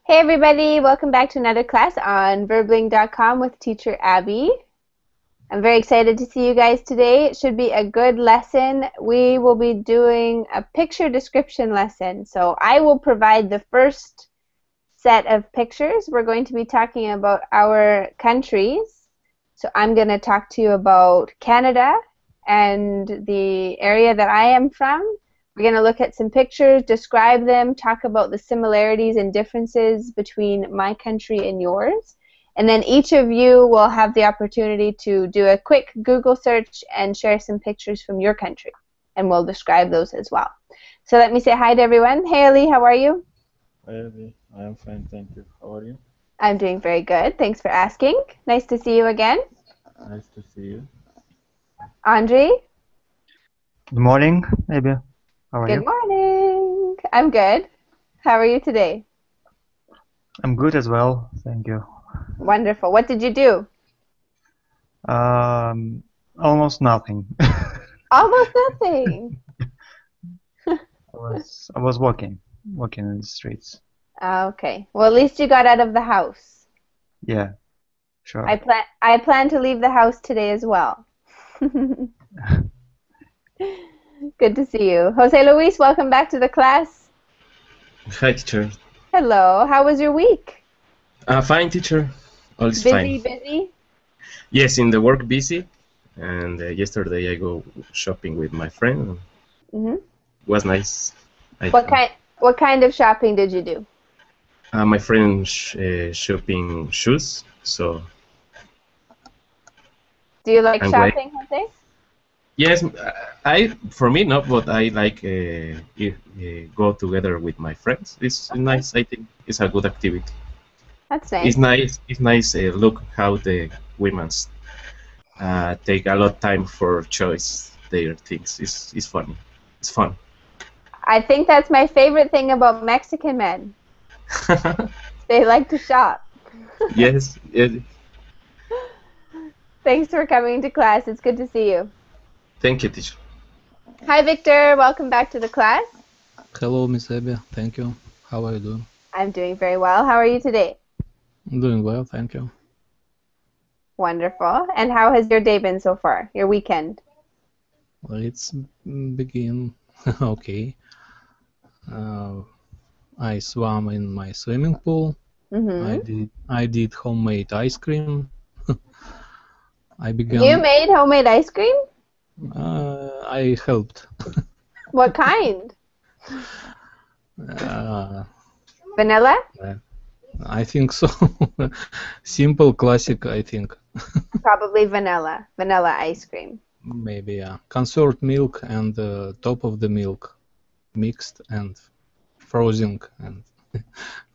Hey everybody, welcome back to another class on verbling.com with teacher Abby. I'm very excited to see you guys today. It should be a good lesson. We will be doing a picture description lesson. So I will provide the first set of pictures. We're going to be talking about our countries. So I'm going to talk to you about Canada and the area that I am from. We're going to look at some pictures, describe them, talk about the similarities and differences between my country and yours. And then each of you will have the opportunity to do a quick Google search and share some pictures from your country. And we'll describe those as well. So let me say hi to everyone. Hey Ali, how are you? Hi, Abby. I am fine, thank you. How are you? I'm doing very good. Thanks for asking. Nice to see you again. Nice to see you. Andre? Good morning, Abby. How are Good you? morning. I'm good. How are you today? I'm good as well, thank you. Wonderful. What did you do? Almost nothing. Almost nothing. I was walking in the streets. Okay. Well, at least you got out of the house. Yeah, sure. I plan to leave the house today as well. Good to see you. Jose Luis, welcome back to the class. Hi, teacher. Hello. How was your week? Fine, teacher. All is Busy, fine. busy? Yes, in the work busy. And yesterday I go shopping with my friend. Mm-hmm. Was nice. What kind of shopping did you do? My friend shopping shoes. So Do you like I'm glad. shopping, Jose? Yes, for me not, but I like go together with my friends. It's nice. I think it's a good activity. That's nice. It's nice. It's nice. Look how the women's take a lot of time for choice their things. It's funny. It's fun. I think that's my favorite thing about Mexican men. They like to shop. Yes. Thanks for coming to class. It's good to see you. Thank you, teacher. Hi, Victor. Welcome back to the class. Hello, Miss Abby. Thank you. How are you doing? I'm doing very well. How are you today? I'm doing well, thank you. Wonderful. And how has your day been so far? Your weekend? Well, it's begin okay. I swam in my swimming pool. Mm-hmm. I did homemade ice cream. You made homemade ice cream? I helped. What kind? Vanilla? I think so. Simple, classic, I think. Probably vanilla. Vanilla ice cream. Maybe, yeah. Concert milk and top of the milk mixed and frozen, and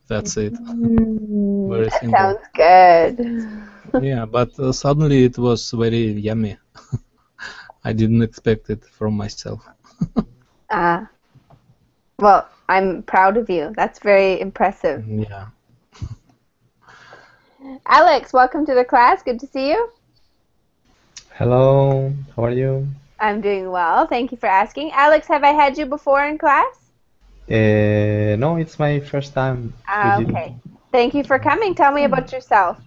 that's it. Very That simple. sounds good. Yeah, but suddenly it was very yummy. I didn't expect it from myself. Well, I'm proud of you. That's very impressive. Yeah. Alex, welcome to the class. Good to see you. Hello, how are you? I'm doing well. Thank you for asking. Alex, have I had you before in class? No, it's my first time with you. Okay. Thank you for coming. Tell me about yourself.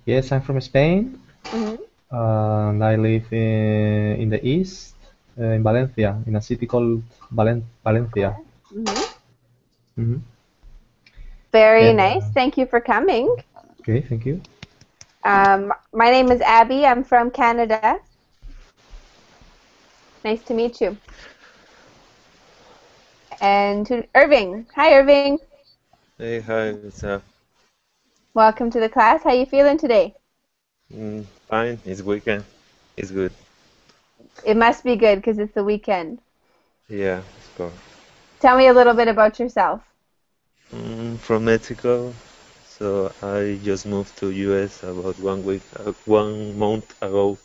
Yes, I'm from Spain, Mm-hmm. and I live in the east, in Valencia, in a city called Valencia. Mm-hmm. Very And, nice. Thank you for coming. okay, thank you. My name is Abby. I'm from Canada. Nice to meet you. And to Irving. Hi, Irving. Hey, hi, what's up? Welcome to the class. How you feeling today? Fine, it's weekend. It's good. It must be good because it's the weekend. Yeah, let's go. Tell me a little bit about yourself. From Mexico, so I just moved to US about 1 month ago.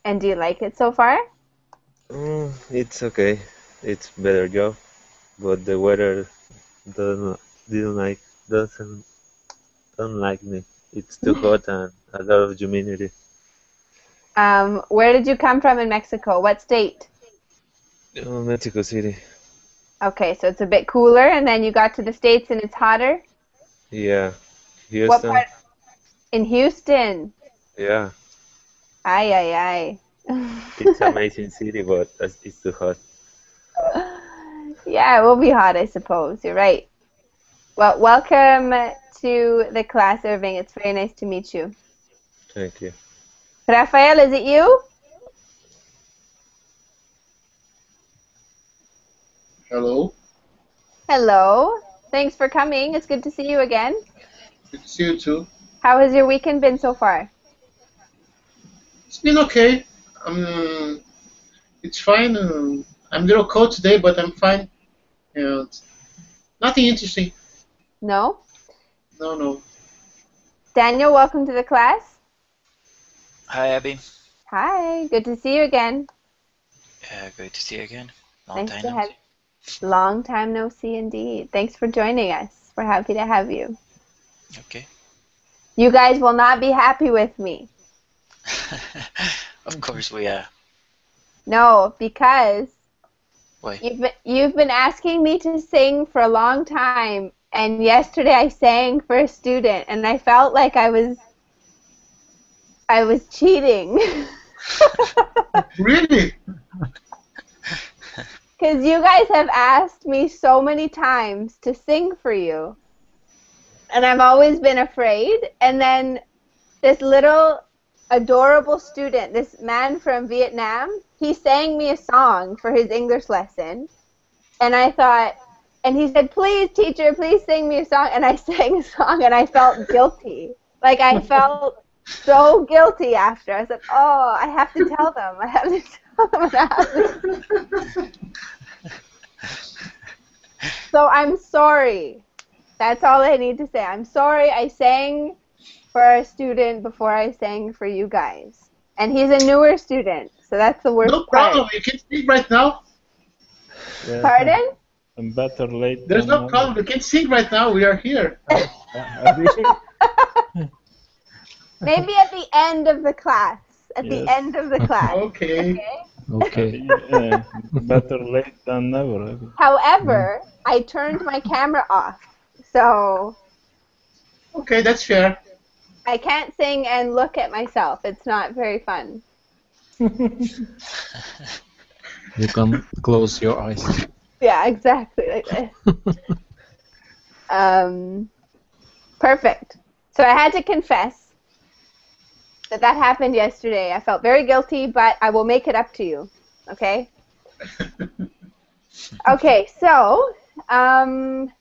And do you like it so far? It's okay. It's better job, but the weather doesn't didn't like doesn't don't like me. It's too hot and a lot of humidity. Where did you come from in Mexico? What state? Mexico City. Okay, so it's a bit cooler, and then you got to the States and it's hotter? Yeah. What Houston. part? In Houston. Yeah. Ay, ay, ay. It's amazing city, but it's too hot. Yeah, it will be hot, I suppose. You're right. Well, welcome to the class, Irving. It's very nice to meet you. Thank you. Rafael, is it you? Hello. Hello. Thanks for coming. It's good to see you again. Good to see you too. How has your weekend been so far? It's been okay. It's fine. I'm a little cold today, but I'm fine. It's nothing interesting. No? No, no. Daniel, welcome to the class. Hi, Abby. Hi. Good to see you again. Great to see you again. Long Nice time to no have see. Long time no see indeed. Thanks for joining us. We're happy to have you. Okay. You guys will not be happy with me. Of course we are. No, because Why? you've been asking me to sing for a long time, and yesterday I sang for a student, and I felt like I was cheating. Really? Because you guys have asked me so many times to sing for you, and I've always been afraid. And then this little adorable student, this man from Vietnam, he sang me a song for his English lesson. And I thought, and he said, please, teacher, please sing me a song. And I sang a song and I felt guilty. Like I felt so guilty after. I said, oh, I have to tell them. I have to tell them. I have to. So I'm sorry. That's all I need to say. I'm sorry I sang for a student before I sang for you guys. And he's a newer student, so that's the worst No problem. part. You can sing right now. Yeah. Pardon? And better late There's than no problem. You can sing right now. We are here. Maybe at the end of the class. At the Yes. end of the class. Okay. Okay. Better late than never. However, I turned my camera off, so Okay, that's fair. I can't sing and look at myself. It's not very fun. You can close your eyes. Yeah, exactly like this. Perfect. So I had to confess that happened yesterday. I felt very guilty, but I will make it up to you. Okay? Okay, so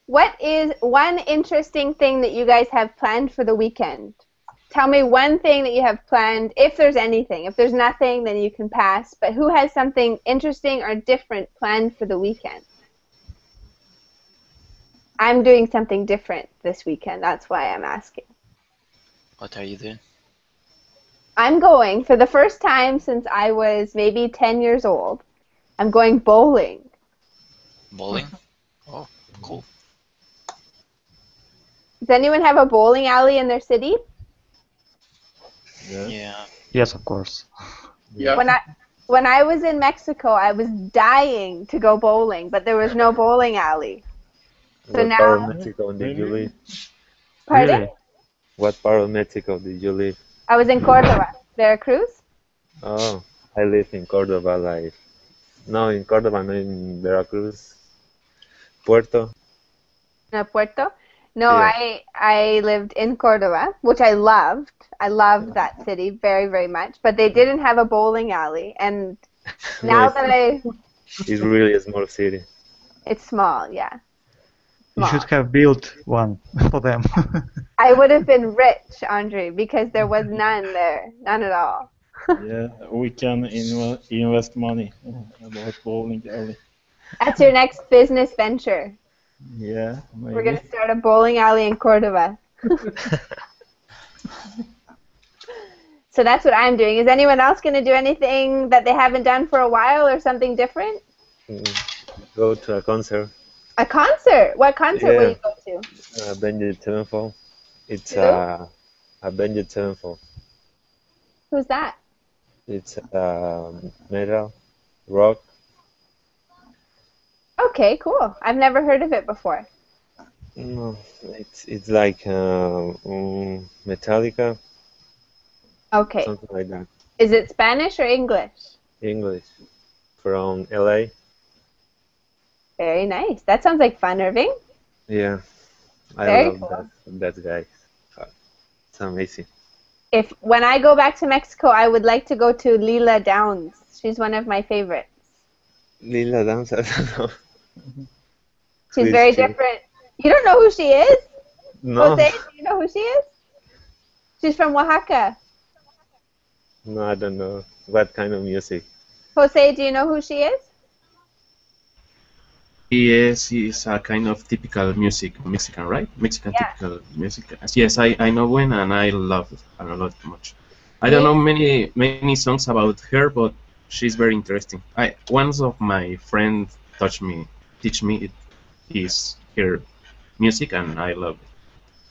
what is one interesting thing that you guys have planned for the weekend? Tell me one thing that you have planned, if there's anything. If there's nothing, then you can pass. But who has something interesting or different planned for the weekend? I'm doing something different this weekend. That's why I'm asking. What are you doing? I'm going, for the first time since I was maybe 10 years old, I'm going bowling. Bowling? Oh, cool. Does anyone have a bowling alley in their city? Yeah. Yes, of course. Yeah. When I was in Mexico, I was dying to go bowling, but there was no bowling alley. So What part of now, Mexico did you live? pardon? Really? What part of Mexico did you live? I was in Córdoba, Veracruz. Oh, I live in Cordoba, like no, in Cordoba, no, in Veracruz, Puerto. Puerto. No, Yeah. I lived in Córdoba, which I loved. I loved that city very, very much. But they didn't have a bowling alley, and No, now that it's really a small city. it's small, yeah, You should small. have built one for them. I would have been rich, Andre, because there was none there, none at all. Yeah, we can invest money about bowling alley. That's your next business venture. Yeah, We're maybe. gonna start a bowling alley in Córdoba. So that's what I'm doing. Is anyone else going to do anything that they haven't done for a while or something different? Go to a concert. A concert? What concert will you go to? Avenged Sevenfold. It's Who? Avenged Sevenfold. Who's that? It's metal, rock. Okay, cool. I've never heard of it before. No, it's like Metallica, Okay. something like that. Is it Spanish or English? English from LA. Very nice. That sounds like fun, Irving. Yeah, I Very love cool. that guy. It's amazing. When I go back to Mexico, I would like to go to Lila Downs. She's one of my favorites. Lila Downs, I don't know. She's Please very chill. different. You don't know who she is? No, Jose, do you know who she is? She's from Oaxaca. no, I don't know. What kind of music? Jose, do you know who she is? Yes, it's a kind of typical music, Mexican, right? Mexican Yeah. typical music. Yes, I know one, and I love it a lot much. I don't Me? know many songs about her, but she's very interesting. One of my friends teach me it is her music, and I love it.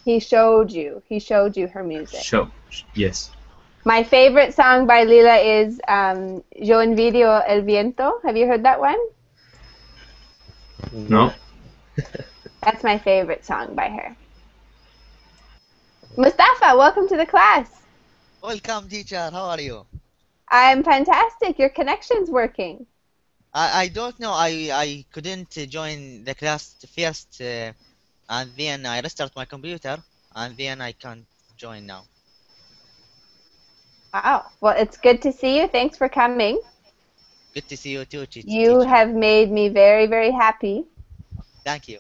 He showed you. He showed you her music. Show, yes. My favorite song by Lila is Yo Envidio el Viento. Have you heard that one? No? That's my favorite song by her. Mustafa, welcome to the class. Welcome, teacher. How are you? I'm fantastic. Your connection's working. I don't know. I couldn't join the class first, and then I restart my computer, and then I can't join now. Wow. Well, it's good to see you. Thanks for coming. Good to see you too, teacher. You have made me very, very happy. Thank you.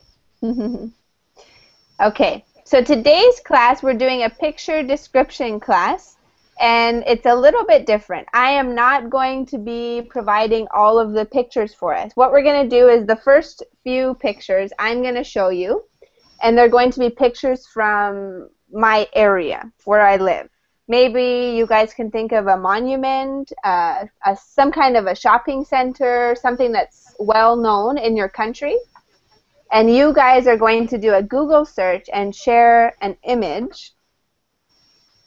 Okay, so today's class, we're doing a picture description class, and it's a little bit different. I am not going to be providing all of the pictures for us. What we're going to do is the first few pictures I'm going to show you, and they're going to be pictures from my area where I live. Maybe you guys can think of a monument, some kind of a shopping center, something that's well known in your country. And you guys are going to do a Google search and share an image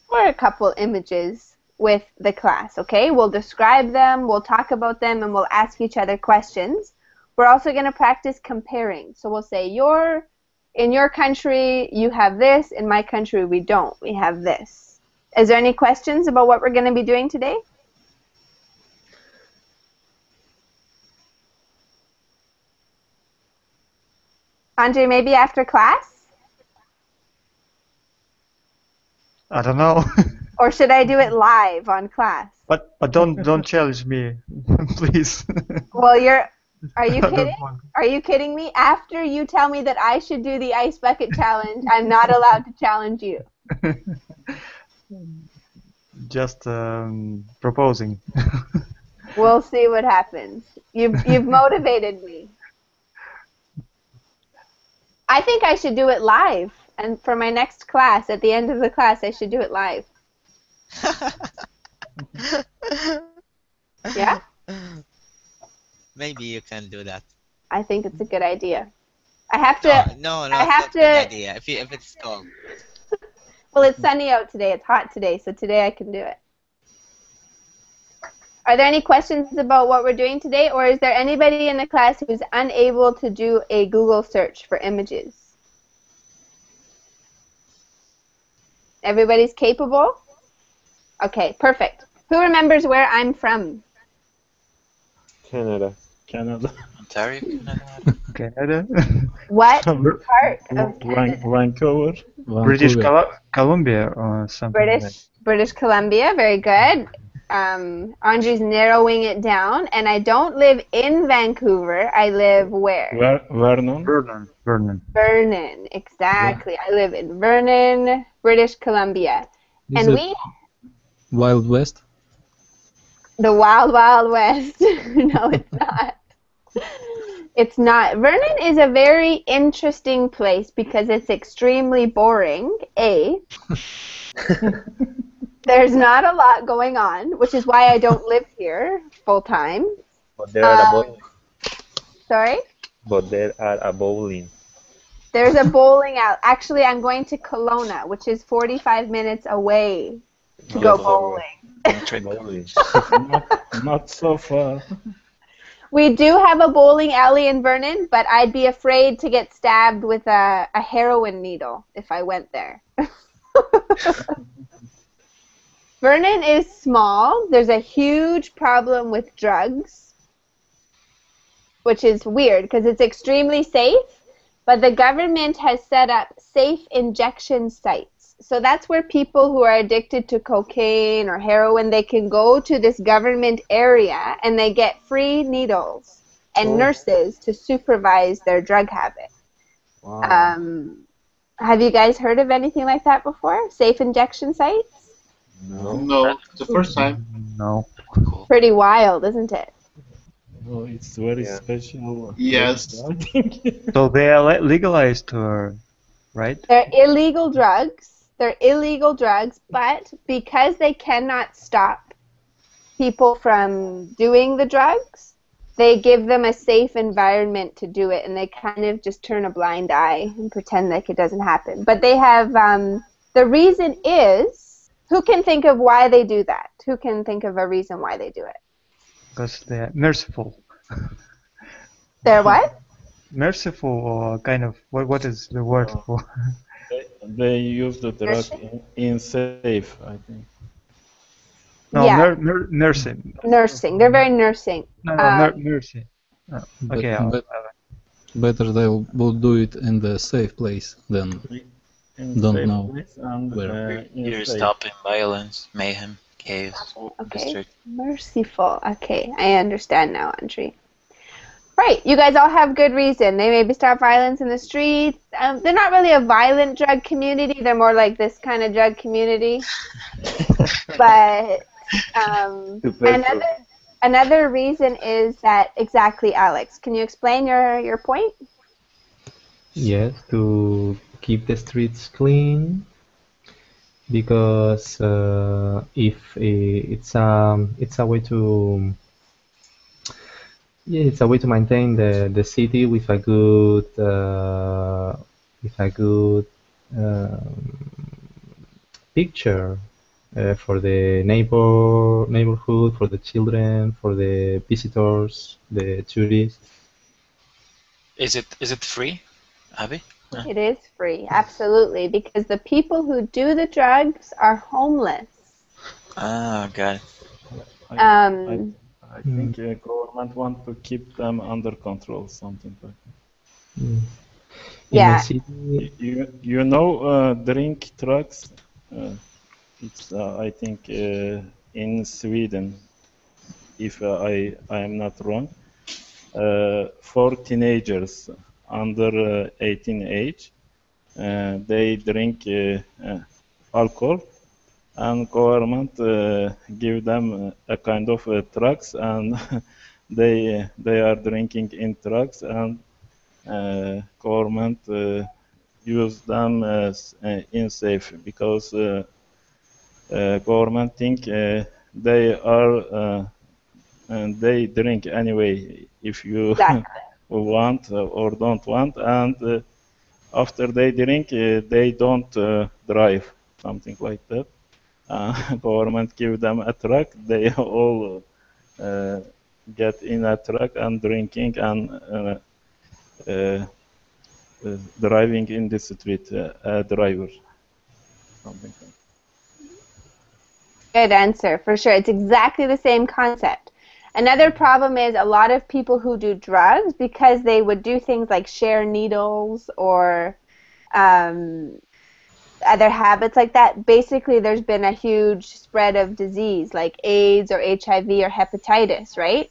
or a couple images with the class, okay? We'll describe them, we'll talk about them, and we'll ask each other questions. We're also going to practice comparing. So we'll say, in your country, you have this. In my country, we don't. We have this. Is there any questions about what we're going to be doing today? Andre, maybe after class? I don't know. Or should I do it live on class? But don't challenge me, please. Well, are you I don't kidding? want- Are you kidding me? After you tell me that I should do the ice bucket challenge, I'm not allowed to challenge you. Just proposing. We'll see what happens. You've motivated me. I think I should do it live. And for my next class, at the end of the class, I should do it live. Yeah? Maybe you can do that. I think it's a good idea. I have to. No, I have it's not a good to. idea. If it's cold. Well, it's sunny out today. It's hot today, so today I can do it. Are there any questions about what we're doing today, or is there anybody in the class who's unable to do a Google search for images? Everybody's capable? Okay, perfect. Who remembers where I'm from? Canada. Canada. Ontario, Canada. Canada. What part of Canada? Vancouver. British Columbia or something. British Columbia, very good. Andre's narrowing it down, and I don't live in Vancouver. I live where? Vernon. Vernon, exactly. I live in Vernon, British Columbia. Is And it Wild West? the Wild Wild West. No, it's not. It's not. Vernon is a very interesting place because it's extremely boring, A. There's not a lot going on, which is why I don't live here full time. But there are a bowling. Sorry? But there are a bowling. There's a bowling alley. Actually, I'm going to Kelowna, which is 45 minutes away to go bowling. Bowling. Not so far. We do have a bowling alley in Vernon, but I'd be afraid to get stabbed with a heroin needle if I went there. Vernon is small. There's a huge problem with drugs, which is weird because it's extremely safe, but the government has set up safe injection sites. So that's where people who are addicted to cocaine or heroin, they can go to this government area and they get free needles and nurses to supervise their drug habit. Wow. Have you guys heard of anything like that before? Safe injection sites? No, it's the first time. No. Cool. Pretty wild, isn't it? Oh, it's very Yeah. special. Yes. I think. So they are legalized, right? They're illegal drugs. They're illegal drugs, but because they cannot stop people from doing the drugs, they give them a safe environment to do it, and they kind of just turn a blind eye and pretend like it doesn't happen. But they have, the reason is, who can think of why they do that? Who can think of a reason why they do it? Because they are merciful. They're what? Merciful, or kind of, what is the word for? They use the drug in safe, I think. No, Yeah. nursing. Nursing. They're very nursing. No, nursing. Oh, okay, Better they will do it in the safe place than don't safe know place and, where. You're stopping violence, mayhem, chaos. Okay. District. Merciful. Okay, I understand now, Andre. Right, you guys all have good reason. They maybe stop violence in the streets. They're not really a violent drug community. They're more like this kind of drug community. But another reason is that, exactly, Alex. Can you explain your point? Yes, to keep the streets clean, because if it's a way to it's a way to maintain the city with a good picture for the neighborhood, for the children, for the visitors, the tourists. Is it free, Abby? It is free, absolutely, because the people who do the drugs are homeless. Ah, got it. I think government want to keep them under control, something like that. In Yeah. my city, You know, drink drugs. It's I think in Sweden, if I am not wrong, for teenagers under 18 age, they drink alcohol, and government give them a kind of drugs, and they are drinking in drugs, and government use them as in safe, because government think they are and they drink anyway if you want or don't want, and after they drink they don't drive, something like that. Government give them a truck, they all get in a truck and drinking and driving in the street, a driver, something like that. Good answer, for sure. It's exactly the same concept. Another problem is a lot of people who do drugs, because they would do things like share needles or other habits like that. Basically, there's been a huge spread of disease like AIDS or HIV or hepatitis, right?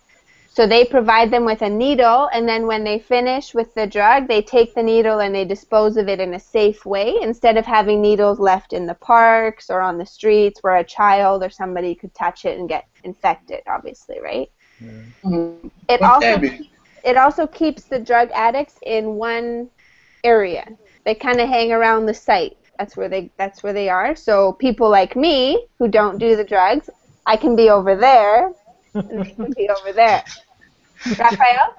So they provide them with a needle, and then when they finish with the drug, they take the needle and they dispose of it in a safe way, instead of having needles left in the parks or on the streets where a child or somebody could touch it and get infected, obviously, right? It also keeps the drug addicts in one area. They kind of hang around the site. That's where they are. So people like me who don't do the drugs, I can be over there, and they can be over there. Raphael?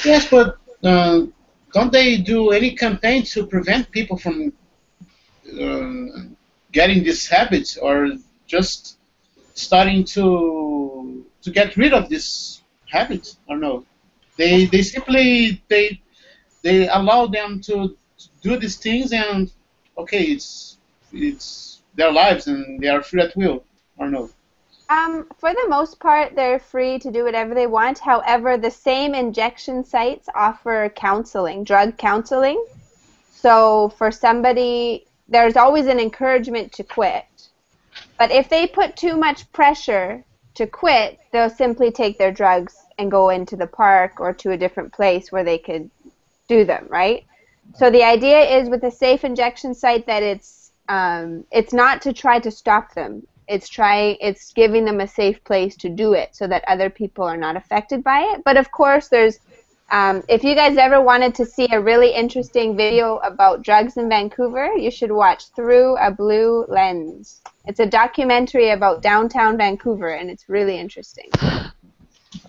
Yes, but don't they do any campaign to prevent people from getting these habits, or just starting to get rid of this habit or no? They simply they allow them to do these things, and okay, it's their lives and they are free at will or no? For the most part, they're free to do whatever they want. However, the same injection sites offer counseling, drug counseling. So for somebody, there's always an encouragement to quit. But if they put too much pressure to quit, they'll simply take their drugs and go into the park or to a different place where they could do them, right? So the idea is with a safe injection site that it's not to try to stop them. It's giving them a safe place to do it so that other people are not affected by it. But of course, there's if you guys ever wanted to see a really interesting video about drugs in Vancouver, you should watch Through a Blue Lens. It's a documentary about downtown Vancouver, and it's really interesting.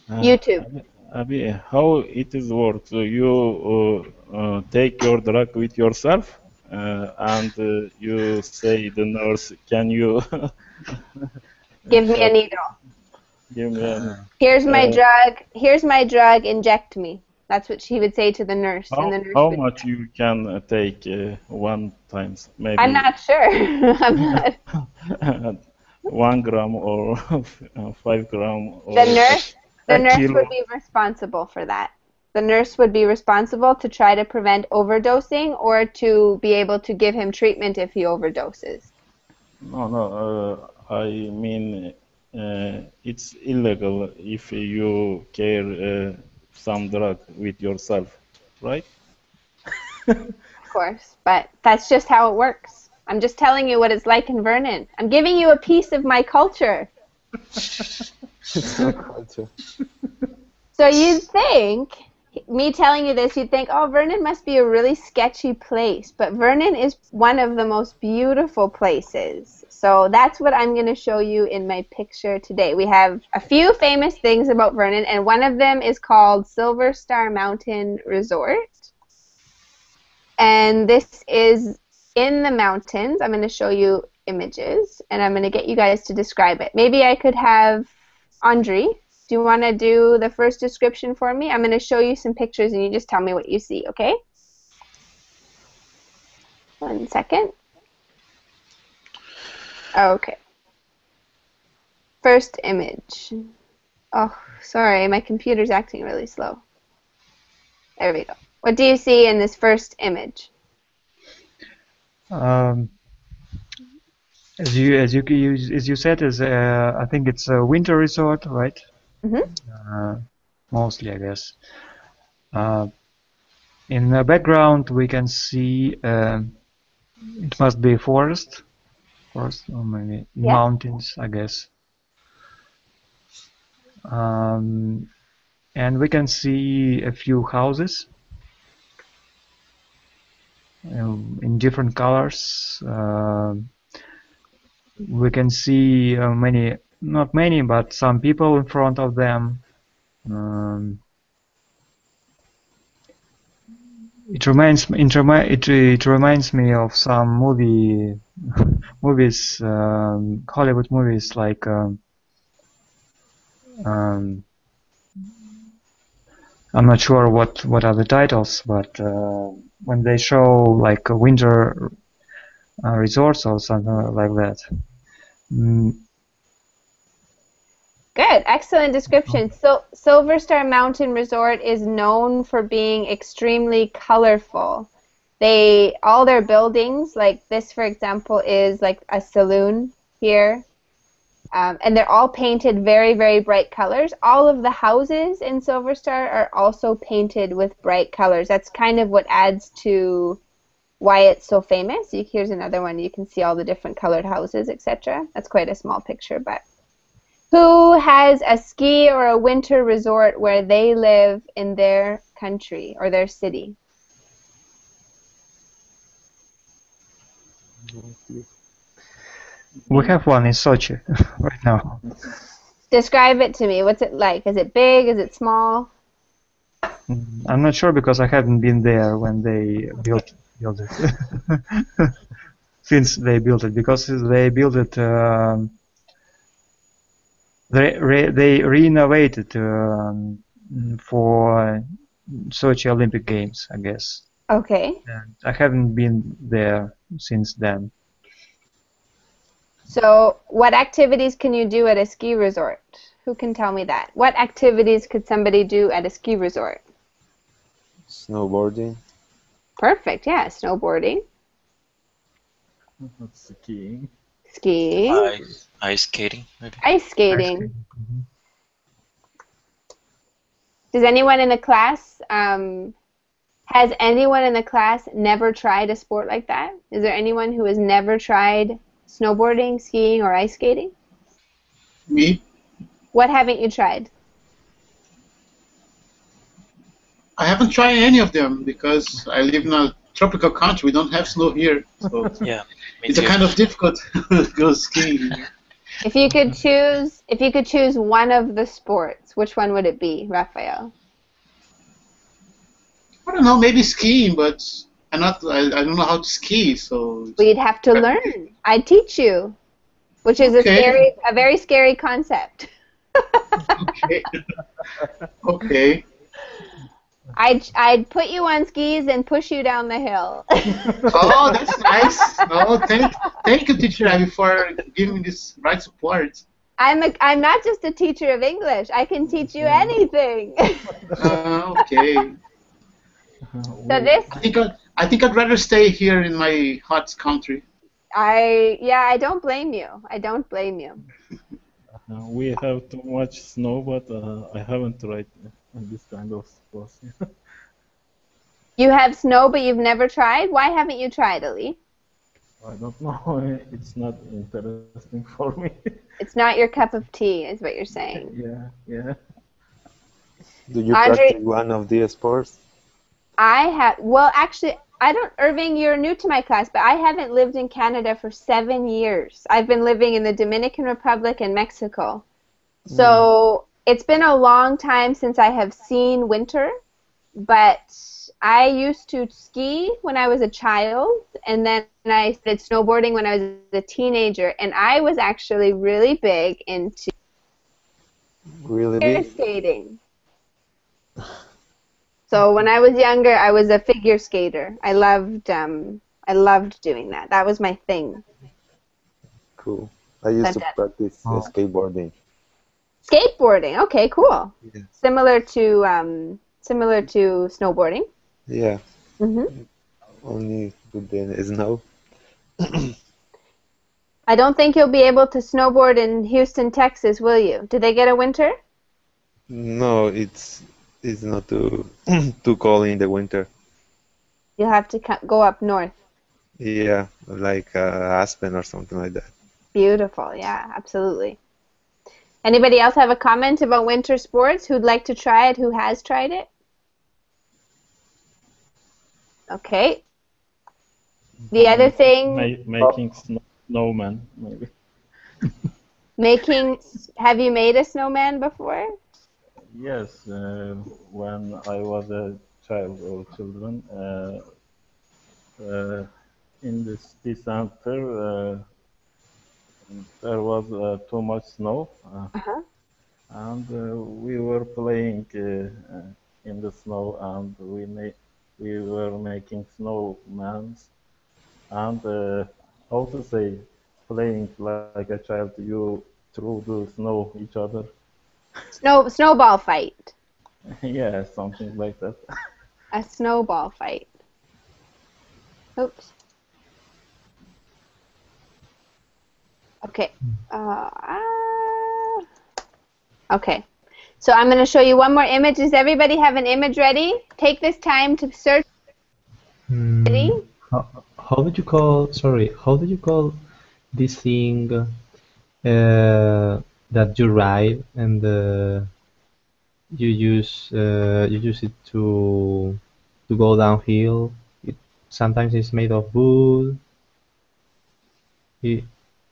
YouTube. Abby, how it is works? You take your drug with yourself, and you say the nurse, "Can you give me a needle? Give me a needle. Here's my drug. Here's my drug. Inject me." That's what she would say to the nurse. How, and the nurse how would much you can take one times? Maybe I'm not sure. I'm not. 1 gram or 5 gram or The nurse kilo. would be responsible for that. The nurse would be responsible to try to prevent overdosing or to be able to give him treatment if he overdoses. No, I mean it's illegal if you carry some drug with yourself, right? Of course, but that's just how it works. I'm just telling you what it's like in Vernon. I'm giving you a piece of my culture. So you'd think, me telling you this, you'd think, oh, Vernon must be a really sketchy place. But Vernon is one of the most beautiful places. So that's what I'm going to show you in my picture today. We have a few famous things about Vernon, and one of them is called Silver Star Mountain Resort. And this is in the mountains. I'm going to show you images, and I'm going to get you guys to describe it. Maybe I could have Andre. Do you want to do the first description for me? I'm going to show you some pictures, and you just tell me what you see, okay? 1 second. Okay. First image. Oh, sorry, my computer's acting really slow. There we go. What do you see in this first image? As you said, I think it's a winter resort, right? Mm-hmm. Mostly, I guess. In the background, we can see it must be forest, or maybe mountains, I guess. And we can see a few houses in different colors. We can see many, not many, but some people in front of them. It reminds me of some movies, Hollywood movies, like I'm not sure what are the titles, but when they show like a winter resorts or something like that. Good, excellent description. So Silver Star Mountain Resort is known for being extremely colorful. All their buildings, like this for example, is like a saloon here. And they're all painted very, very bright colors. All of the houses in Silver Star are also painted with bright colors. That's kind of what adds to why it's so famous. Here's another one. You can see all the different colored houses, etc. That's quite a small picture, but who has a ski or a winter resort where they live in their country or their city? We have one in Sochi right now. Describe it to me. What's it like? Is it big? Is it small? I'm not sure because I hadn't been there when they built it. Since they built it, because they built it They renovated for Sochi Olympic Games, I guess. Okay. And I haven't been there since then. So, what activities can you do at a ski resort? Who can tell me that? What activities could somebody do at a ski resort? Snowboarding. Perfect. Yeah, snowboarding, Skiing. skiing, Ice skating, maybe. ice skating. Does anyone in the class, has anyone in the class never tried a sport like that? Is there anyone who has never tried snowboarding, skiing, or ice skating? Me? What haven't you tried? I haven't tried any of them because I live in a tropical country. We don't have snow here, so Yeah, me it's a too. kind of difficult to go skiing. If you could choose one of the sports, which one would it be, Raphael? I don't know, maybe skiing, but I don't know how to ski, so. Well, you'd have to learn. I'd teach you, which is Okay. a very scary concept. Okay. Okay. I'd put you on skis and push you down the hill. Oh, that's nice. No, thank you, teacher Abby, for giving me this right support. I'm not just a teacher of English. I can teach you anything. Okay. So this, I think I'd rather stay here in my hot country. I don't blame you. I don't blame you. We have too much snow, but I haven't tried this kind of sports. You have snow, but you've never tried? Why haven't you tried, Ali? I don't know. It's not interesting for me. It's not your cup of tea, is what you're saying. Yeah. Do you Andre- practice one of these sports? Well, actually, I don't, Irving, you're new to my class, but I haven't lived in Canada for 7 years. I've been living in the Dominican Republic and Mexico. So it's been a long time since I have seen winter, but I used to ski when I was a child, and then I started snowboarding when I was a teenager, and I was actually really big into Really figure big? skating. So when I was younger, I was a figure skater. I loved doing that. That was my thing. Cool. I used to But, practice skateboarding. skateboarding. Okay, cool. Yeah. Similar to snowboarding. Yeah. Mhm. Only with the snow. I don't think you'll be able to snowboard in Houston, Texas, will you? Do they get a winter? No, it's not too too cold in the winter. You'll have to go up north. Yeah, like Aspen or something like that. Beautiful. Yeah, absolutely. Anybody else have a comment about winter sports? Who'd like to try it? Who has tried it? Okay. The other thing, Making snowman, maybe. have you made a snowman before? Yes, when I was a child or children, in the city center, there was too much snow, Uh-huh. and we were playing in the snow, and we were making snowmans, and how to say, playing like a child, you threw the snow each other. Snowball fight. Yeah, something like that. A snowball fight. Oops. Okay. Okay. So I'm going to show you one more image. Does everybody have an image ready? Take this time to search. Ready? How did you call? Sorry, how did you call this thing that you ride and you use it to go downhill? Sometimes it's made of wood. It,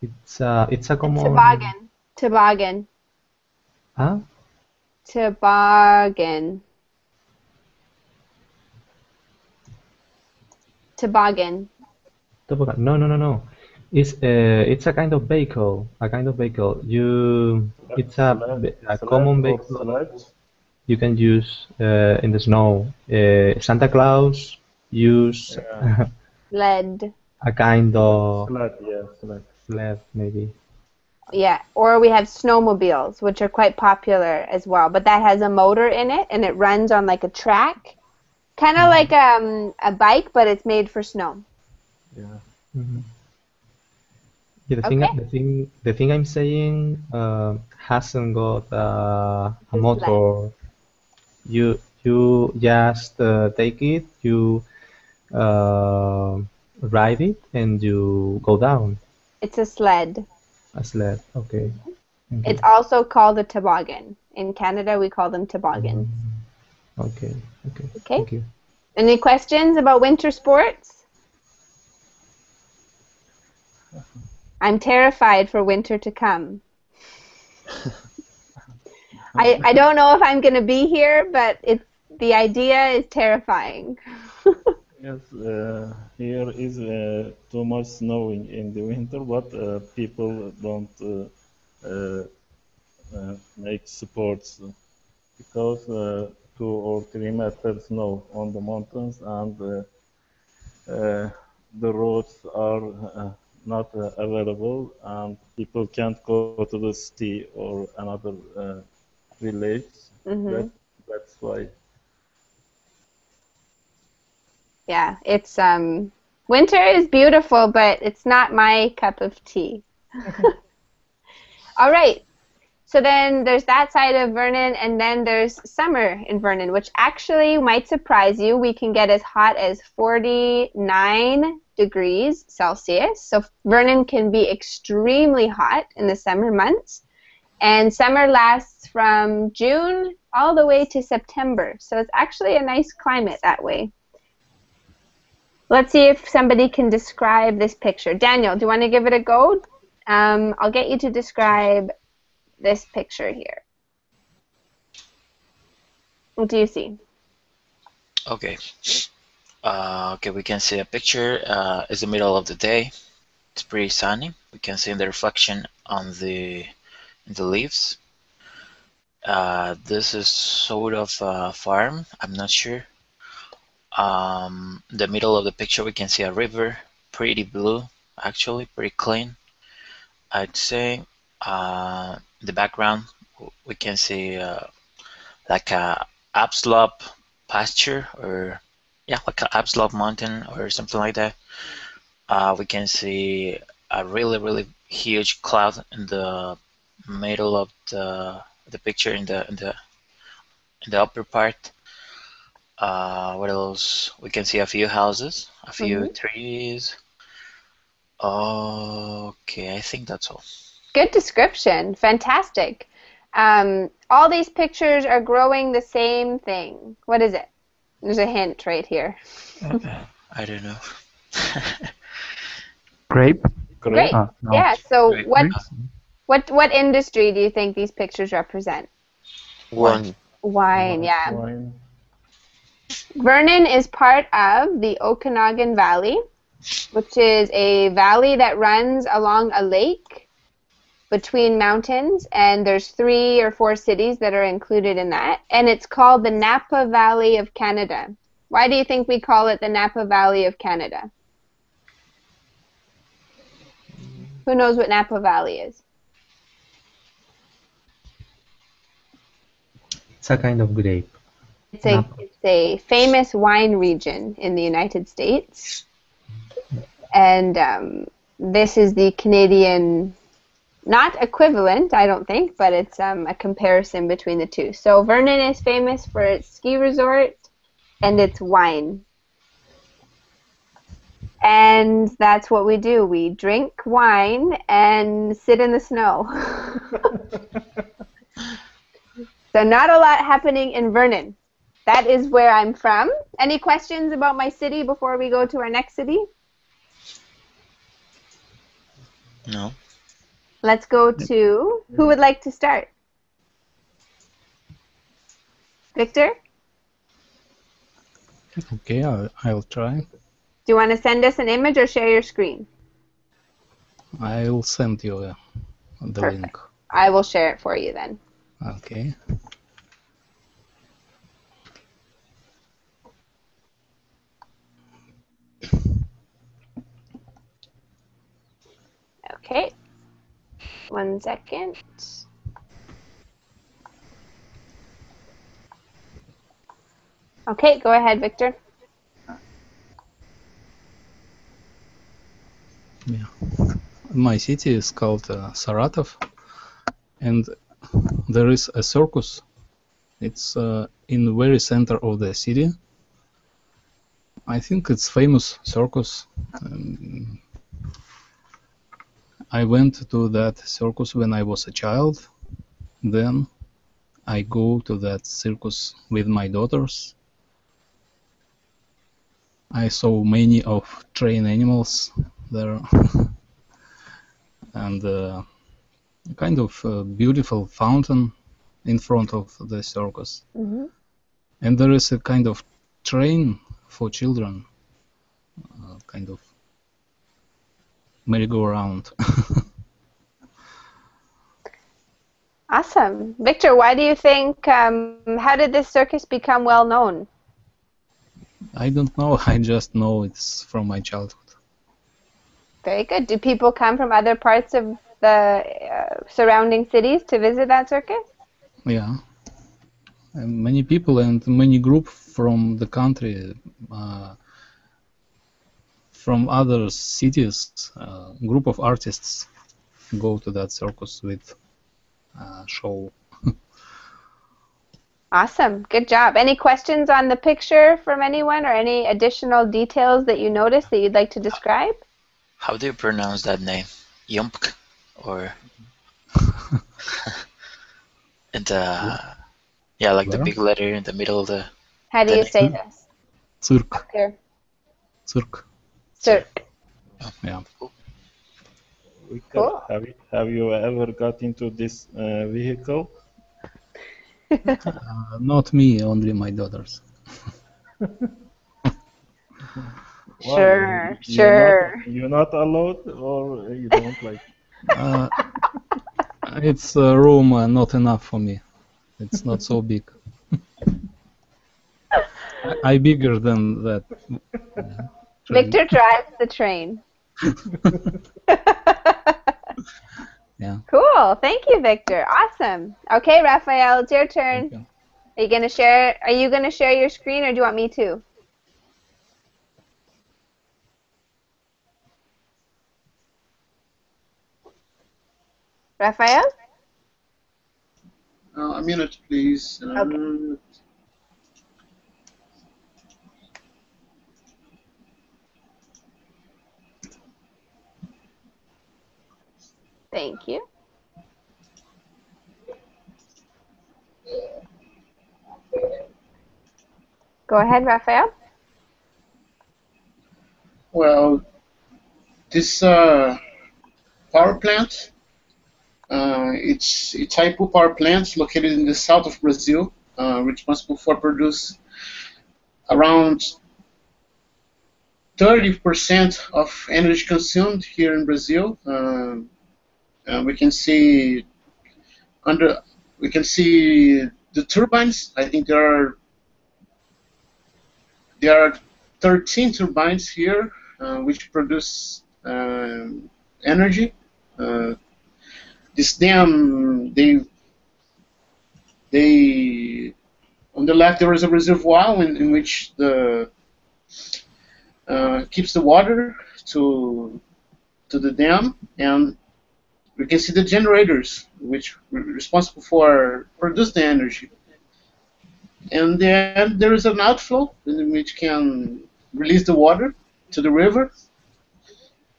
it's a common. Toboggan. Toboggan. Huh? Toboggan. Toboggan. Toboggan. No. It's a kind of vehicle. A kind of vehicle. It's a Sled common or vehicle sledge? you can use in the snow. Santa Claus use Yeah. Sled. a kind of Sled, yeah, sled. sled, maybe. Yeah, or we have snowmobiles, which are quite popular as well. But that has a motor in it, and it runs on like a track, kind of like a bike, but it's made for snow. Yeah. Mhm. Yeah, Okay. the thing I'm saying hasn't got a It's a sled. motor. You just take it, you uh, ride it, and you go down It's a sled. a sled. Okay, thank you. It's also called a toboggan. In Canada, we call them toboggans. Okay, okay, Okay. thank you. Any questions about winter sports? I'm terrified for winter to come. I don't know if I'm going to be here, but the idea is terrifying. Yes, here is too much snowing in the winter, but people don't make sports because 2 or 3 meters snow on the mountains and the roads are not available and people can't go to the city or another village. That, that's why. Yeah, it's winter is beautiful, but it's not my cup of tea. All right. So then there's that side of Vernon, and then there's summer in Vernon, which actually might surprise you. We can get as hot as 49 degrees Celsius. So Vernon can be extremely hot in the summer months. And summer lasts from June all the way to September. So it's actually a nice climate that way. Let's see if somebody can describe this picture. Daniel, do you want to give it a go? I'll get you to describe this picture here. What do you see? Okay. Okay, we can see a picture. It's the middle of the day. It's pretty sunny. We can see the reflection on the leaves. This is sort of a farm. I'm not sure. The middle of the picture we can see a river, pretty blue, actually pretty clean, I'd say. The background we can see like a upslope pasture, or yeah, like an upslope mountain or something like that. We can see a really huge cloud in the middle of the picture, in the upper part. What else? We can see a few houses, a few trees. Okay, I think that's all. Good description. Fantastic. All these pictures are growing the same thing. What is it? There's a hint right here. I don't know. Grape? Great. No. Yeah. So Grape. what industry do you think these pictures represent? Wine. Wine. Yeah. Wine. Vernon is part of the Okanagan Valley, which is a valley that runs along a lake between mountains, and there's 3 or 4 cities that are included in that, and it's called the Napa Valley of Canada. Why do you think we call it the Napa Valley of Canada? Who knows what Napa Valley is? It's a kind of grape. It's a famous wine region in the United States, and this is the Canadian, not equivalent, I don't think, but it's a comparison between the two. So Vernon is famous for its ski resort and its wine. And that's what we do. We drink wine and sit in the snow. So not a lot happening in Vernon. That is where I'm from. Any questions about my city before we go to our next city? No. Let's go to, who would like to start? Victor? Okay, I'll try. Do you want to send us an image or share your screen? I'll send you the Perfect. link. I will share it for you then. Okay. Okay. 1 second. Okay, go ahead, Victor. Yeah. My city is called Saratov, and there is a circus. It's in the very center of the city. I think it's famous circus. I went to that circus when I was a child. Then I go to that circus with my daughters. I saw many of trained animals there and a kind of beautiful fountain in front of the circus. And there is a kind of train for children, kind of merry-go-round. Awesome. Victor, why do you think, how did this circus become well known? I don't know, I just know it's from my childhood. Very good. Do people come from other parts of the surrounding cities to visit that circus? Yeah. And many people and many groups from the country, from other cities, group of artists go to that circus with show. Awesome. Good job. Any questions on the picture from anyone or any additional details that you noticed that you'd like to describe? How do you pronounce that name? Yumpk or and yeah, like the Where? big letter in the middle of the How do you name. say this? Cirque. Here. Cirque. Cirque. Yeah. Victor, Cool. have you ever got into this vehicle? Not me, only my daughters. Sure, sure. You're not allowed, or you don't like? It's a room not enough for me. It's not so big. I bigger than that. Victor drives the train. Yeah. Cool. Thank you, Victor. Awesome. Okay, Raphael, it's your turn. Are you gonna share? Are you gonna share your screen, or do you want me to? Raphael? A minute, please. Okay. Thank you. Go ahead, Raphael. Well, this power plant, it's Itaipu power plant located in the south of Brazil, responsible for produce around 30% of energy consumed here in Brazil. We can see the turbines. I think there are 13 turbines here which produce energy. This dam, they on the left there is a reservoir in which the keeps the water to the dam, and we can see the generators which are responsible for produce the energy. And then there is an outflow in which can release the water to the river.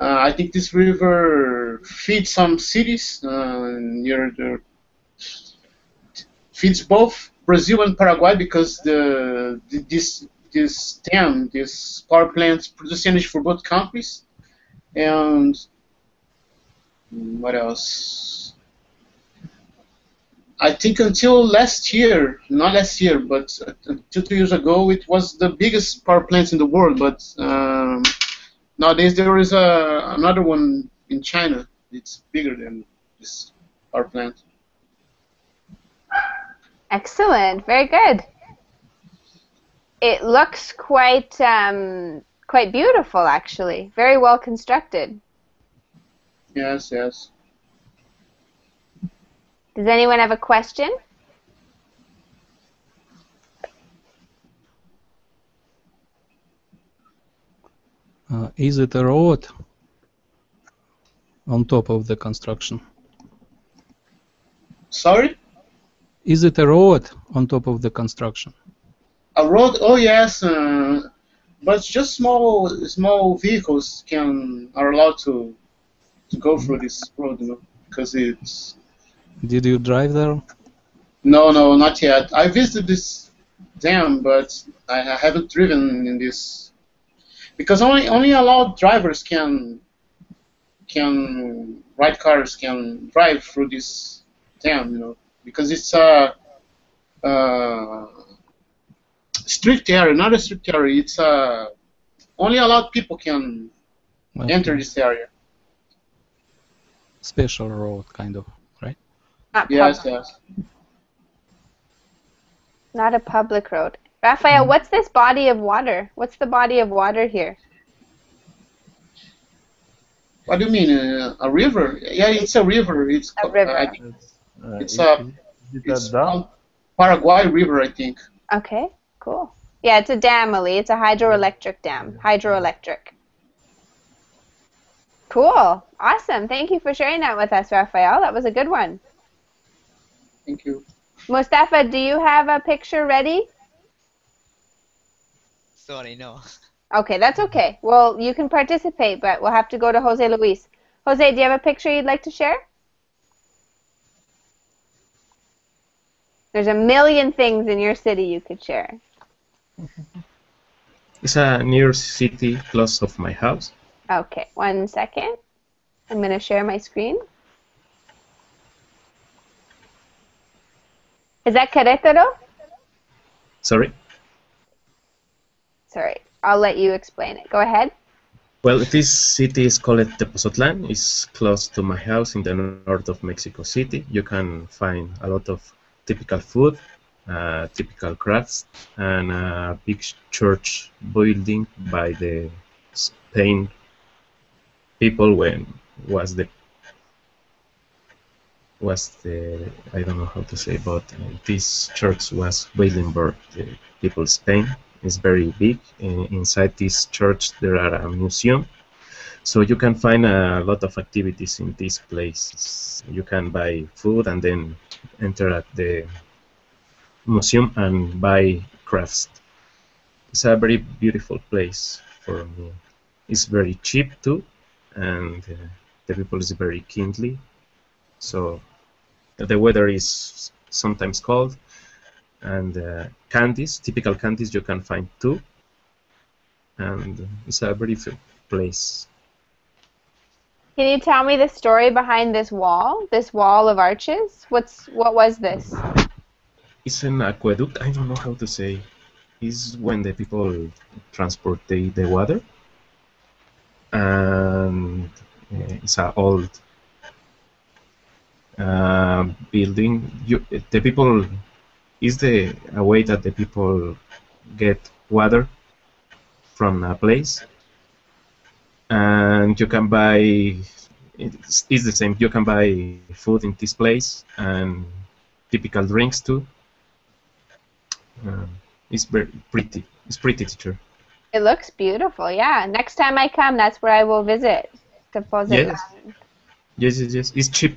I think this river feeds some cities near the feeds both Brazil and Paraguay because this dam, this power plants produce energy for both countries. And what else? I think until last year, not last year, but 2 years ago, it was the biggest power plant in the world. But nowadays there is another one in China. It's bigger than this power plant. Excellent. Very good. It looks quite beautiful, actually. Very well constructed. Yes, yes. Does anyone have a question? Is it a road on top of the construction? Sorry? Is it a road on top of the construction? A road? Oh yes, but just small vehicles are allowed to go through this road, because it's. Did you drive there? No, not yet. I visited this dam, but I haven't driven in this because only allowed drivers can ride cars can drive through this dam, because it's a strict area, not a strict area. It's only allowed people can enter this area. Special road, kind of, right? Yes. Not a public road. Raphael, what's this body of water? What's the body of water here? What do you mean? A river? Yeah, it's a river. It's a river. It's Paraguay River, I think. Okay, cool. Yeah, it's a dam, Ali. It's a hydroelectric dam. Hydroelectric. Cool. Awesome. Thank you for sharing that with us, Raphael. That was a good one. Thank you. Mustafa, do you have a picture ready? Sorry, no. Okay, that's okay. Well, you can participate, but we'll have to go to Jose Luis. Jose, do you have a picture you'd like to share? There's a million things in your city you could share. It's a near city close of my house. Okay, 1 second. I'm going to share my screen. Is that Querétaro? Sorry? Sorry, I'll let you explain it. Go ahead. Well, this city is called Tepoztlán. It's close to my house in the north of Mexico City. You can find a lot of typical food, typical crafts, and a big church building by the Spain people when was the I don't know how to say, but this church was Weilenberg, the people of Spain. It's very big. Inside this church there are a museum, so you can find a lot of activities in this place. You can buy food and then enter at the museum and buy crafts. It's a very beautiful place for me. It's very cheap too, and the people is very kindly. So the weather is sometimes cold, and candies, typical candies, you can find too, and it's a beautiful place. Can you tell me the story behind this wall of arches? What was this? It's an aqueduct. I don't know how to say. It's when the people transport the water, and it's an old building. The people is the a way that the people get water from a place, and you can buy. It's the same. You can buy food in this place and typical drinks too. It's very pretty. It's pretty, teacher. It looks beautiful. Yeah. Next time I come, that's where I will visit. Yes. Yes. It's cheap.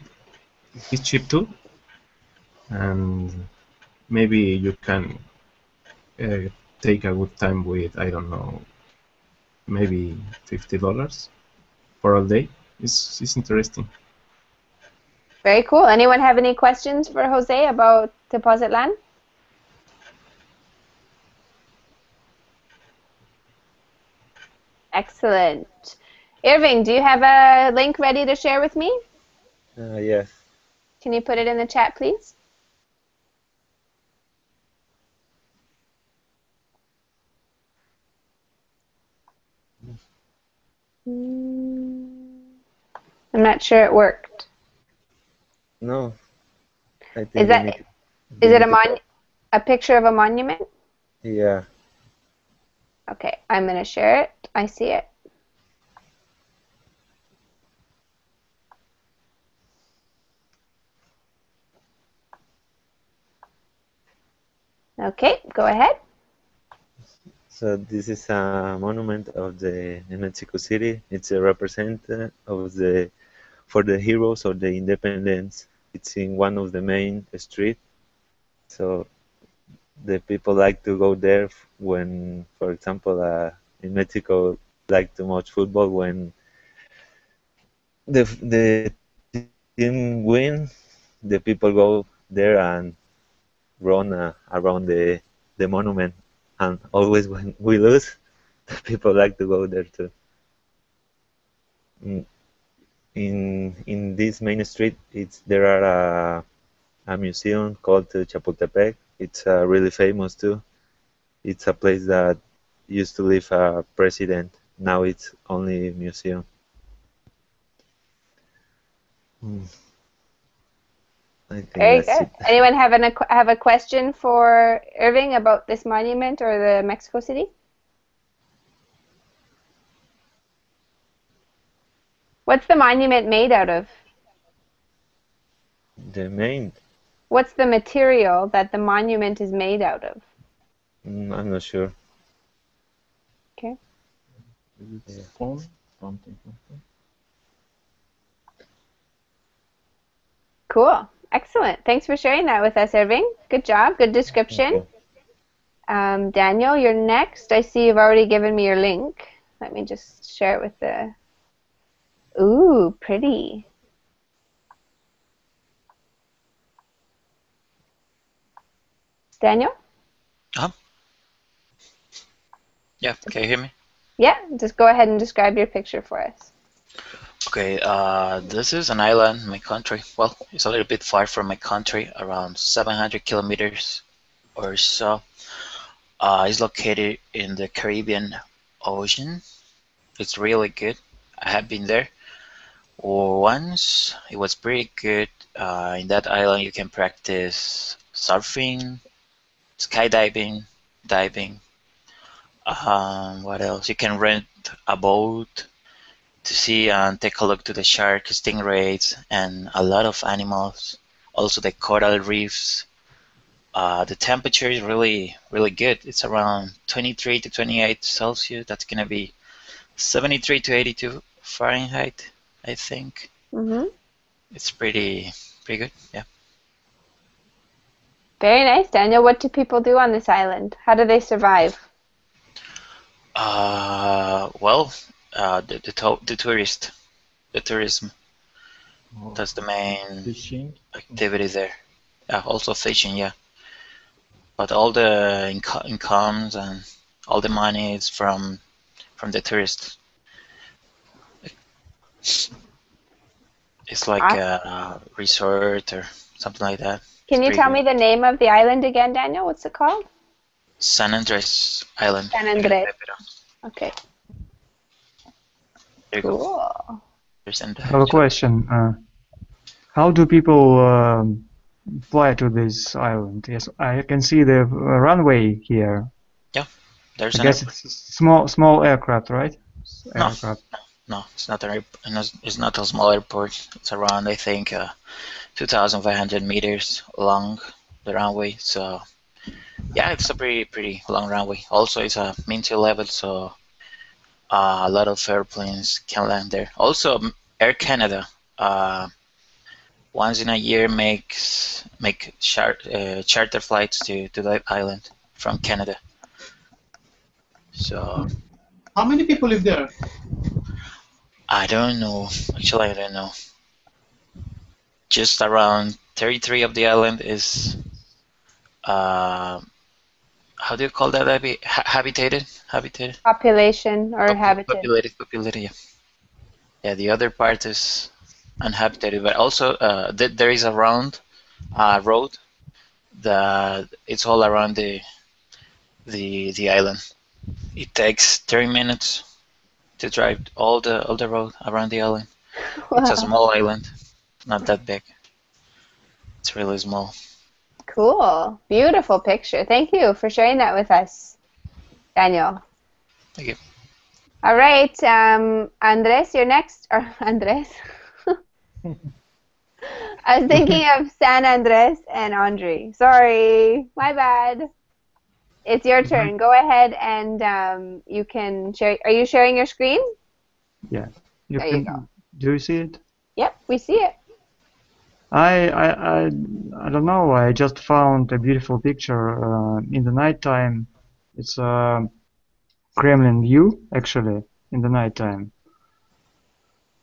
It's cheap too, and maybe you can take a good time with, I don't know, maybe $50 for all day. It's interesting. Very cool. Anyone have any questions for Jose about Tepoztlán? Excellent. Irving, do you have a link ready to share with me? Yes. Can you put it in the chat, please? I'm not sure it worked. No, I Is think that is they it need to. a picture of a monument? Yeah. Okay, I'm gonna share it. I see it. Okay, go ahead. So this is a monument of the in Mexico City. It's a representative of the for the heroes of the independence. It's in one of the main street. So the people like to go there when, for example, in Mexico, like to watch football when the team win. The people go there and run around the monument, and always when we lose, the people like to go there too. Mm, in this main street, there are a museum called Chapultepec. It's really famous too. It's a place that used to live a president. Now it's only a museum. Mm, I think Very that's good. it. Anyone have a question for Irving about this monument or the Mexico City? What's the monument made out of? The main, What's the material that the monument is made out of? I'm not sure. Okay. Is it Yeah. stone? Something like that. Cool. Excellent. Thanks for sharing that with us, Irving. Good job. Good Thank description. you. Daniel, you're next. I see you've already given me your link. Let me just share it with the... Ooh, pretty. Daniel? Yeah, can you hear me? Yeah, just go ahead and describe your picture for us. Okay, this is an island in my country. Well, it's a little bit far from my country, around 700 kilometers or so. It's located in the Caribbean Ocean. It's really good. I have been there once. It was pretty good. In that island, you can practice surfing, skydiving, diving. What else? You can rent a boat to see and take a look to the sharks, stingrays, and a lot of animals. Also the coral reefs. The temperature is really, really good. It's around 23 to 28 Celsius. That's gonna be 73 to 82 Fahrenheit, I think. Mm-hmm. It's pretty good. Yeah. Very nice, Daniel. What do people do on this island? How do they survive? Well, the tourism. Oh, That's the main fishing. activity there. Yeah, also fishing. Yeah, but all the incomes and all the money is from the tourists. It's like a resort or something like that. Can It's you pretty tell good. me the name of the island again, Daniel? What's it called? San Andres Island. San Andres. Okay. There you go. Cool. There's I have a question. How do people fly to this island? Yes, I can see the runway here. Yeah, there's I an guess airport. it's small aircraft, right? No, Aircraft. no, it's not it's not a small airport. It's around, I think, 2,500 meters long, the runway. So yeah, it's a pretty long runway. Also, it's a mean sea level, so a lot of airplanes can land there. Also, Air Canada, once in a year make charter flights to the island from Canada. So How many people live there? I don't know. Actually, I don't know. Just around 33 of the island is how do you call that? Habitated? Habitated? Population or habitat. Populated. Yeah. Yeah. The other part is uninhabited, but also there is a road that it's all around the island. It takes 30 minutes to drive all the road around the island. It's a Wow. small island, not that big. It's really small. Cool. Beautiful picture. Thank you for sharing that with us, Daniel. Thank you. All right, Andres, you're next. Or Andres. I was thinking of San Andres and Andre. Sorry, my bad. It's your turn. Go ahead and you can share. Are you sharing your screen? Yeah, you There you go. can. Do you see it? Yep, we see it. I don't know. I just found a beautiful picture in the nighttime. It's a Kremlin view, actually, in the nighttime.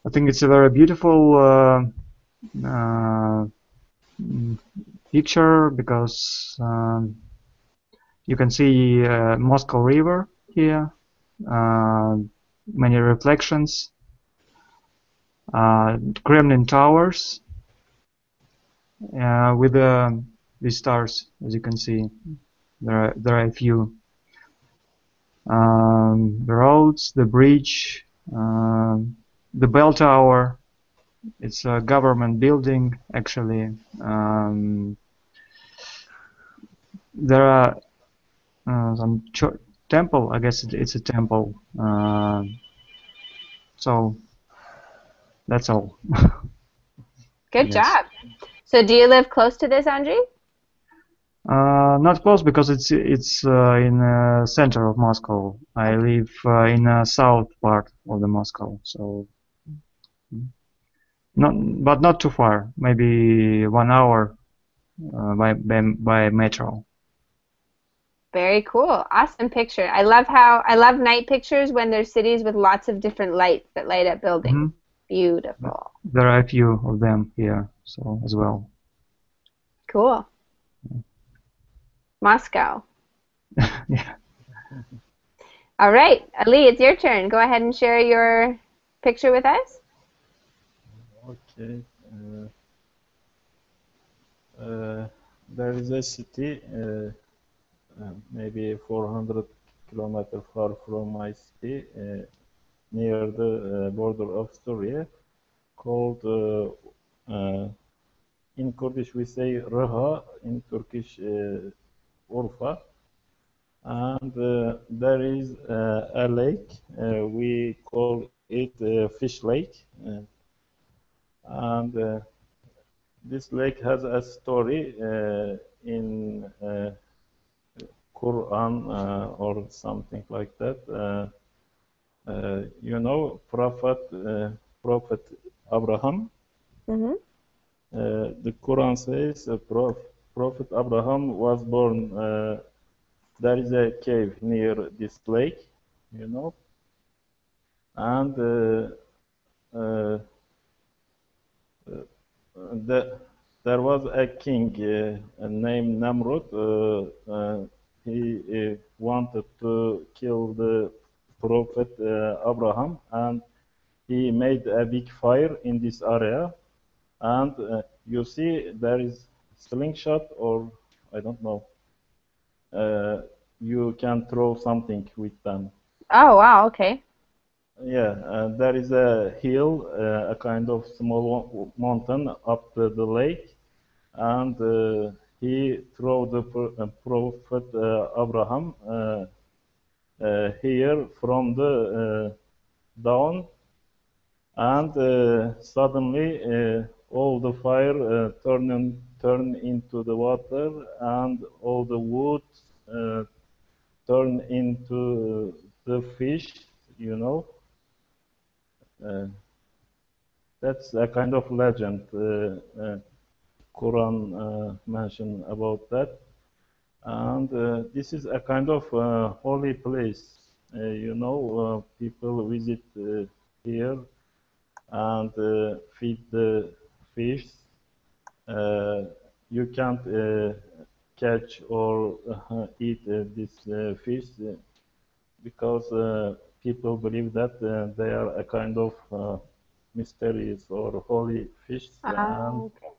I think it's a very beautiful picture because you can see Moscow River here, many reflections, Kremlin towers with the stars, as you can see. There are a few. The roads, the bridge, the bell tower. It's a government building, actually. There are some temple. I guess it's a temple. So that's all. Good job. So do you live close to this, Andre? Not close because it's in the center of Moscow. I live in the south part of the Moscow, so not too far. Maybe 1 hour by metro. Very cool. Awesome picture. I love night pictures when there's cities with lots of different lights that light up buildings. Beautiful. There are a few of them here, so as well. Cool. Moscow. Yeah. All right, Ali, it's your turn. Go ahead and share your picture with us. Okay. There is a city, maybe 400 kilometers far from my city, near the border of Syria, called, in Kurdish we say Rıha, in Turkish Urfa. And there is a lake, we call it Fish Lake. And this lake has a story in Quran or something like that. You know, Prophet Abraham. The Quran says Prophet Abraham was born. There is a cave near this lake, you know, and there was a king named Namrud. He wanted to kill the Prophet Abraham, and he made a big fire in this area. And you see there is slingshot, or I don't know. You can throw something with them. Oh, wow, okay. Yeah, there is a hill, a kind of small mountain up the lake, and he threw the Prophet Abraham here from the down, and suddenly all the fire turn into the water, and all the wood turn into the fish, you know. That's a kind of legend Quran mention about that. And this is a kind of holy place. You know, people visit here and feed the fish. You can't catch or eat this fish because people believe that they are a kind of mysterious or holy fish, and Okay.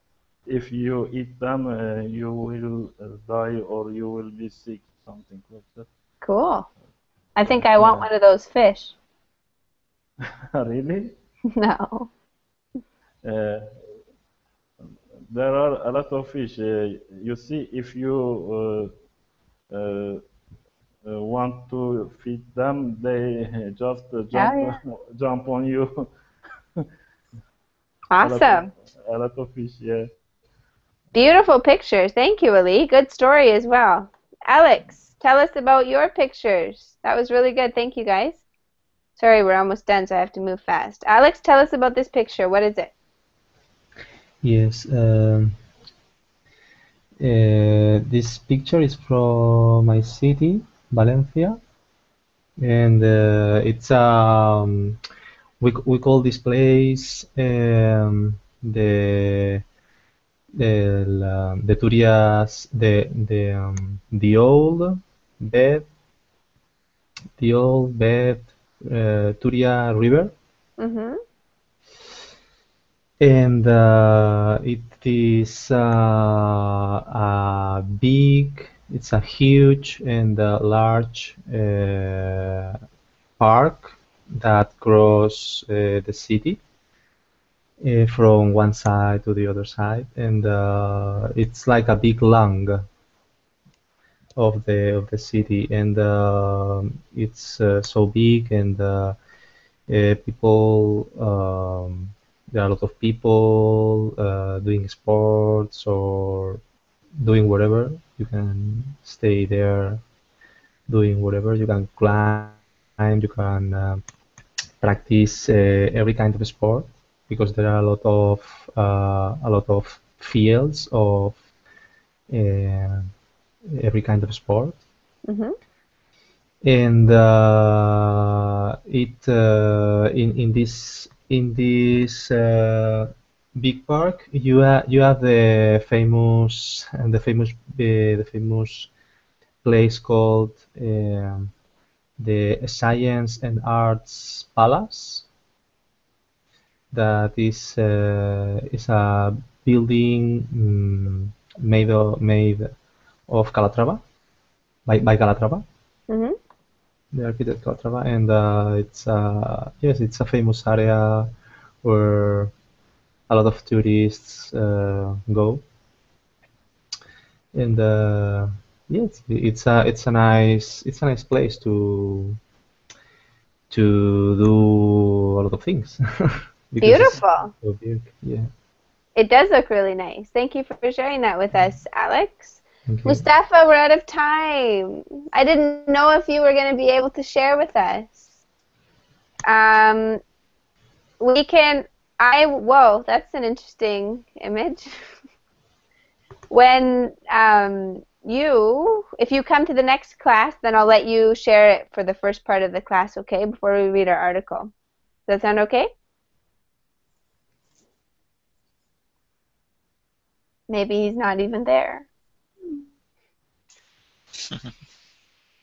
if you eat them, you will die or you will be sick, something like that. Cool. I think I want one of those fish. Really? No. uh, there are a lot of fish. You see, if you want to feed them, they just Oh, jump yeah. jump on you. Awesome. A lot of fish. Yeah. Beautiful pictures. Thank you, Ali. Good story as well. Alex, tell us about your pictures. That was really good. Thank you, guys. Sorry, we're almost done, so I have to move fast. Alex, tell us about this picture. What is it? Yes, this picture is from my city, Valencia, and it's we call this place the Turias bed the old bed Turia River, Mm-hmm. and it is a big, it's a huge and large park that cross the city from one side to the other side, and it's like a big lung of the city, and it's so big, and people there are a lot of people doing sports or doing whatever. You can stay there doing whatever. You can climb, you can practice every kind of sport because there are a lot of fields of uh, every kind of sport. Mm-hmm. And in this big park, you have the famous place called the Science and Arts Palace. That is a building made of Calatrava by Calatrava, Mm-hmm. the architect Calatrava, and it's a famous area where a lot of tourists go, and yes, it's a nice place to do a lot of things because it's Beautiful. so big. Yeah. It does look really nice. Thank you for sharing that with us, Alex. Okay. Mustafa, we're out of time. I didn't know if you were going to be able to share with us. We can, whoa, that's an interesting image. When if you come to the next class, then I'll let you share it for the first part of the class, okay, before we read our article. Does that sound okay? Maybe he's not even there.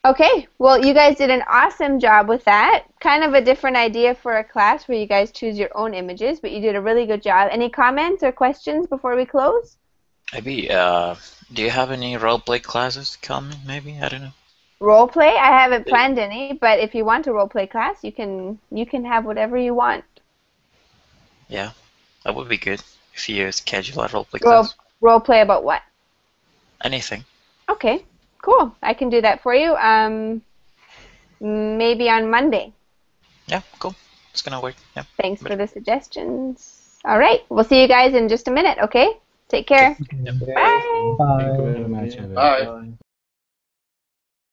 Okay, well, you guys did an awesome job with that. Kind of a different idea for a class where you guys choose your own images, but you did a really good job. Any comments or questions before we close? Maybe, do you have any roleplay classes coming? Maybe, I don't know. Role play? I haven't planned any, but if you want a role play class, you can have whatever you want. Yeah, that would be good if you schedule a roleplay class. Role play about what? Anything. Okay, cool. I can do that for you. Maybe on Monday. Yeah, cool. It's gonna work. Yeah. Thanks for the suggestions. All right, we'll see you guys in just a minute, okay? Take care. Yep. Bye. Bye. Thank you very much. Bye.